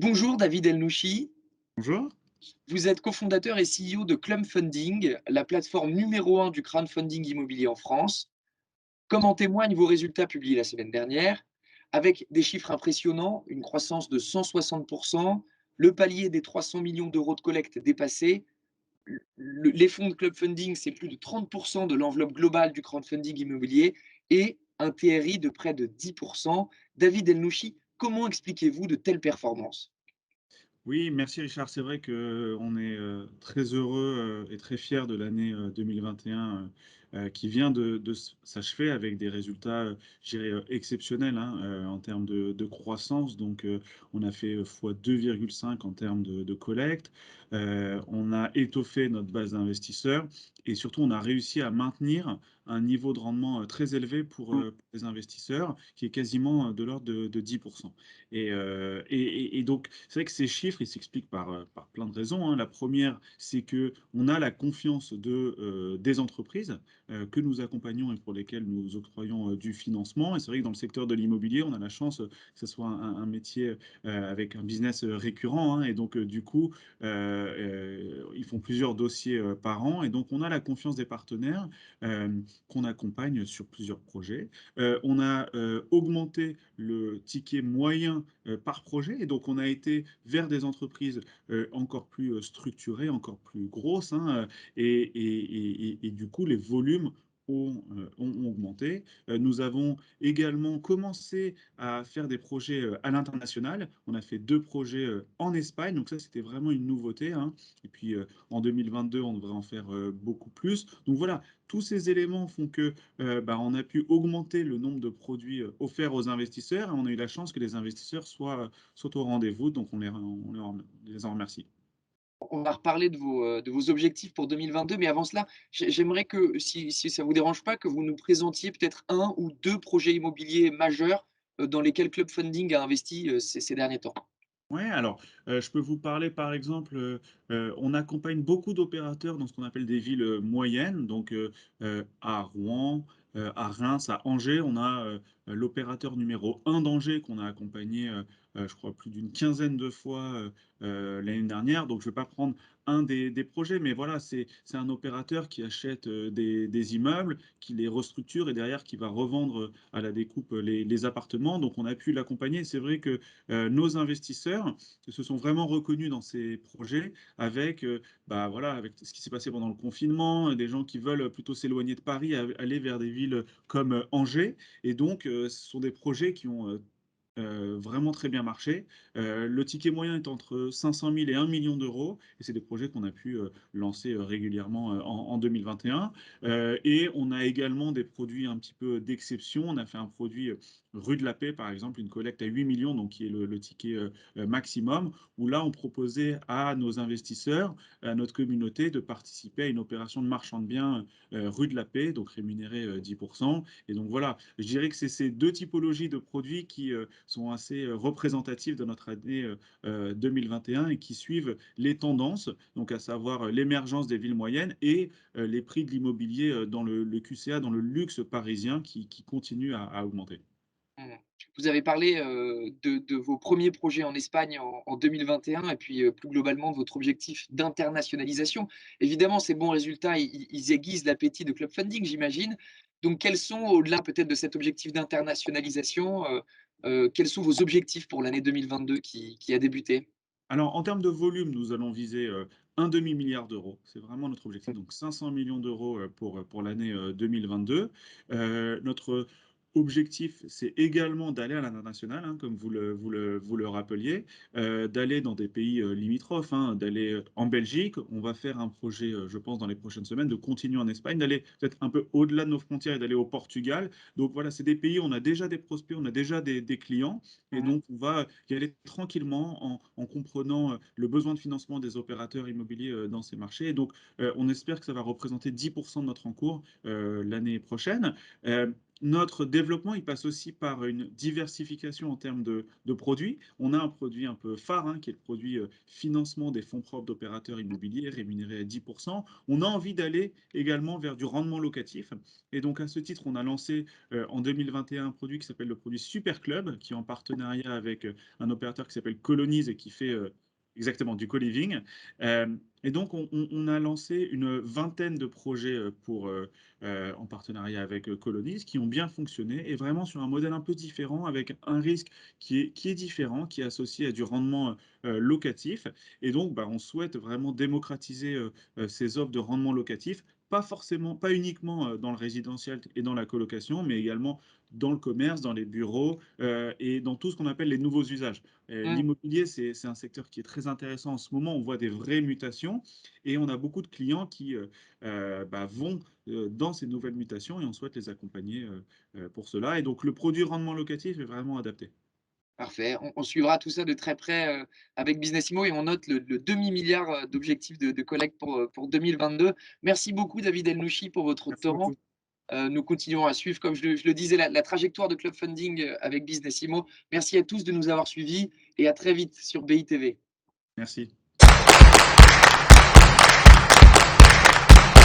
Bonjour David Elnouchi, Bonjour. vous êtes cofondateur et CEO de Clump Funding, la plateforme numéro un du crowdfunding immobilier en France. Comme en témoignent vos résultats publiés la semaine dernière, avec des chiffres impressionnants, une croissance de 160%, le palier des 300 millions d'euros de collecte dépassé, les fonds de Club Funding, c'est plus de 30% de l'enveloppe globale du crowdfunding immobilier et un TRI de près de 10%. David Elnouchi, comment expliquez-vous de telles performances? Oui, merci Richard. C'est vrai qu'on est très heureux et très fiers de l'année 2021 qui vient de s'achever avec des résultats, je dirais, exceptionnels hein, en termes de croissance. Donc, on a fait fois 2,5 en termes de collecte. On a étoffé notre base d'investisseurs et surtout, on a réussi à maintenir un niveau de rendement très élevé pour les investisseurs qui est quasiment de l'ordre de 10%. Et donc, c'est vrai que ces chiffres, ils s'expliquent par plein de raisons, hein. La première, c'est que on a la confiance des entreprises, que nous accompagnons et pour lesquelles nous octroyons, du financement et c'est vrai que dans le secteur de l'immobilier, on a la chance, que ce soit un métier, avec un business, récurrent, hein et donc, du coup, ils font plusieurs dossiers, par an et donc on a la confiance des partenaires, qu'on accompagne sur plusieurs projets. On a, augmenté le ticket moyen, par projet et donc on a été vers des entreprises, encore plus, structurées, encore plus grosses, hein, et du coup les volumes ont augmenté. Nous avons également commencé à faire des projets, à l'international. On a fait 2 projets, en Espagne, donc ça c'était vraiment une nouveauté, hein et puis, en 2022 on devrait en faire, beaucoup plus. Donc voilà, tous ces éléments font que, on a pu augmenter le nombre de produits, offerts aux investisseurs et on a eu la chance que les investisseurs soient au rendez-vous, donc on les en remercie. On va reparler de vos objectifs pour 2022, mais avant cela, j'aimerais que, si ça ne vous dérange pas, que vous nous présentiez peut-être un ou 2 projets immobiliers majeurs, dans lesquels Club Funding a investi, ces derniers temps. Ouais, alors, je peux vous parler, par exemple, on accompagne beaucoup d'opérateurs dans ce qu'on appelle des villes, moyennes, donc à Rouen, à Reims, à Angers. On a, l'opérateur numéro un d'Angers qu'on a accompagné, je crois plus d'une quinzaine de fois, l'année dernière. Donc je ne vais pas prendre un des projets, mais voilà, c'est un opérateur qui achète, des immeubles, qui les restructure et derrière qui va revendre, à la découpe, les appartements. Donc on a pu l'accompagner. C'est vrai que nos investisseurs se sont vraiment reconnus dans ces projets avec, voilà, avec ce qui s'est passé pendant le confinement, des gens qui veulent plutôt s'éloigner de Paris, aller vers des villes comme, Angers et donc ce sont des projets qui ont, vraiment très bien marché. Le ticket moyen est entre 500 000 et 1 million d'euros et c'est des projets qu'on a pu, lancer, régulièrement, en 2021. Et on a également des produits un petit peu d'exception. On a fait un produit, rue de la Paix, par exemple, une collecte à 8 millions, donc qui est le ticket, maximum, où là, on proposait à nos investisseurs, à notre communauté, de participer à une opération de marchand de biens, rue de la Paix, donc rémunéré, 10. Et donc voilà, je dirais que c'est ces 2 typologies de produits qui, sont assez, représentatives de notre année, 2021 et qui suivent les tendances, donc à savoir, l'émergence des villes moyennes et les prix de l'immobilier, dans le QCA, dans le luxe parisien qui continue à augmenter. Mmh. Vous avez parlé, de vos premiers projets en Espagne en 2021 et puis, plus globalement de votre objectif d'internationalisation. Évidemment, ces bons résultats, ils aiguisent l'appétit de Club Funding, j'imagine. Donc quels sont, au-delà peut-être de cet objectif d'internationalisation, quels sont vos objectifs pour l'année 2022 qui a débuté? Alors en termes de volume, nous allons viser, un demi-milliard d'euros. C'est vraiment notre objectif, donc 500 millions d'euros, pour l'année, 2022. Notre objectif, c'est également d'aller à l'international, hein, comme vous le rappeliez, d'aller dans des pays, limitrophes, hein, d'aller, en Belgique. On va faire un projet, je pense dans les prochaines semaines, de continuer en Espagne, d'aller peut-être un peu au-delà de nos frontières et d'aller au Portugal. Donc voilà, c'est des pays où on a déjà des prospects, on a déjà des clients et Mmh. donc on va y aller tranquillement en comprenant, le besoin de financement des opérateurs immobiliers, dans ces marchés et donc, on espère que ça va représenter 10 de notre encours, l'année prochaine. Notre développement, il passe aussi par une diversification en termes de produits. On a un produit un peu phare, hein, qui est le produit, financement des fonds propres d'opérateurs immobiliers rémunérés à 10. On a envie d'aller également vers du rendement locatif et donc à ce titre, on a lancé, en 2021 un produit qui s'appelle le produit Super Club, qui est en partenariat avec, un opérateur qui s'appelle Colonize et qui fait, exactement du co-living. Et donc on a lancé une vingtaine de projets, en partenariat avec, Colonize, qui ont bien fonctionné et vraiment sur un modèle un peu différent avec un risque qui est différent, qui est associé à du rendement, locatif et donc bah, on souhaite vraiment démocratiser, ces offres de rendement locatif, pas uniquement, dans le résidentiel et dans la colocation, mais également dans le commerce, dans les bureaux, et dans tout ce qu'on appelle les nouveaux usages. Mmh. L'immobilier, c'est un secteur qui est très intéressant en ce moment. On voit des vraies mutations et on a beaucoup de clients qui, bah, vont dans ces nouvelles mutations et on souhaite les accompagner pour cela. Et donc le produit rendement locatif est vraiment adapté. Parfait. On suivra tout ça de très près, avec Businessimo et on note le demi-milliard, d'objectifs de collecte pour 2022. Merci beaucoup David Elnouchi pour votre Merci temps. beaucoup. Nous continuons à suivre, comme je le disais, la trajectoire de Club Funding, avec Businessimo. Merci à tous de nous avoir suivis et à très vite sur BITV. Merci.